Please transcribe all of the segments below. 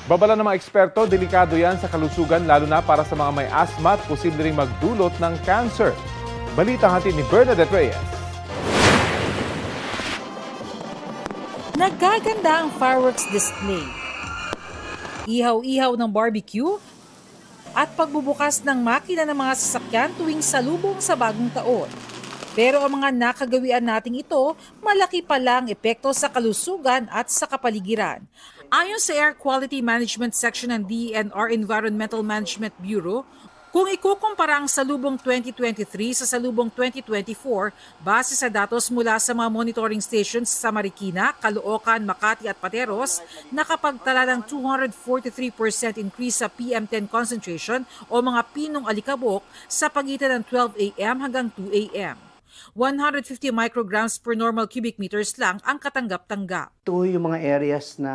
Babala ng mga eksperto, delikado yan sa kalusugan lalo na para sa mga may asthma at posible ring magdulot ng cancer. Balita hatid ni Bernadette Reyes. Nagaganda ang fireworks display. Ihaw-ihaw ng barbecue at pagbubukas ng makina ng mga sasakyan tuwing salubong sa bagong taon. Pero ang mga nakagawian nating ito, malaki pa lang epekto sa kalusugan at sa kapaligiran. Ayon sa Air Quality Management Section ng DENR Environmental Management Bureau, kung ikukumpara ang salubong 2023 sa salubong 2024, base sa datos mula sa mga monitoring stations sa Marikina, Caloocan, Makati at Pateros, nakapagtala ng 243% increase sa PM10 concentration o mga pinong alikabok sa pagitan ng 12 a.m. hanggang 2 a.m. 150 micrograms per normal cubic meters lang ang katanggap-tanggap. Ito yung mga areas na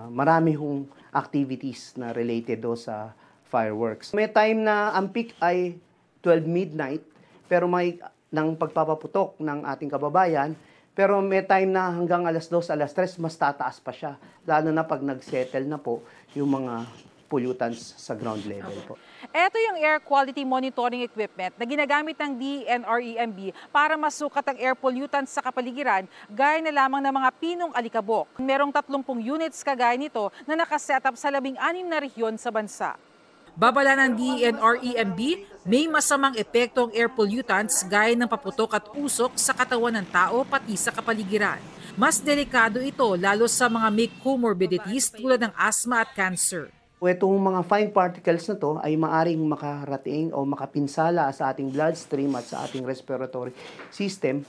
marami hong activities na related do sa fireworks. May time na ang peak ay 12 midnight, pero may ng pagpapaputok ng ating kababayan, pero may time na hanggang alas 2, alas 3, mas tataas pa siya. Lalo na pag nag-settle na po yung mga pollutants sa ground level po. Ito yung air quality monitoring equipment na ginagamit ng DENR-EMB para masukat ang air pollutants sa kapaligiran gaya na lamang ng mga pinong alikabok. Merong 30 units kagaya nito na nakaset up sa 16 na rehiyon sa bansa. Babala ng DENR-EMB, may masamang epekto ang air pollutants gaya ng paputok at usok sa katawan ng tao pati sa kapaligiran. Mas delikado ito lalo sa mga may comorbidities tulad ng asthma at cancer. Itong mga fine particles na to ay maaring makarating o makapinsala sa ating bloodstream at sa ating respiratory system.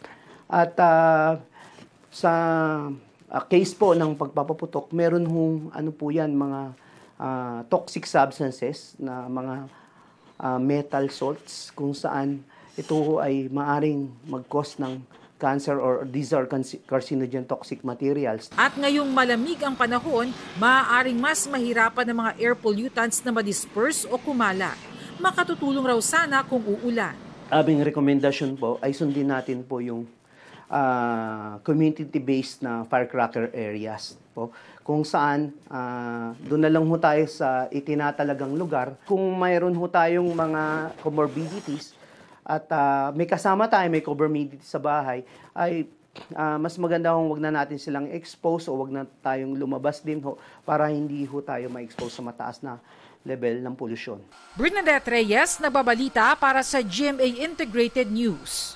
At sa case po ng pagpapaputok, meron hong ano po yan, mga toxic substances na mga metal salts kung saan ito ay maaring mag-cause ng cancer or these are carcinogen toxic materials. At ngayong malamig ang panahon, maaaring mas mahirapan ng mga air pollutants na ma-disperse o kumala. Makatutulong raw sana kung uulan. Aming rekomendasyon po ay sundin natin po yung community-based na firecracker areas po, kung saan doon na lang ho tayo sa itinatalagang lugar. Kung mayroon ho tayong mga comorbidities, at may kasama tayo, may comorbidities sa bahay, ay mas maganda kung wag na natin silang expose o wag na tayong lumabas din ho para hindi ho tayo ma-expose sa mataas na level ng polusyon. Bernadette Reyes, nagbabalita para sa GMA Integrated News.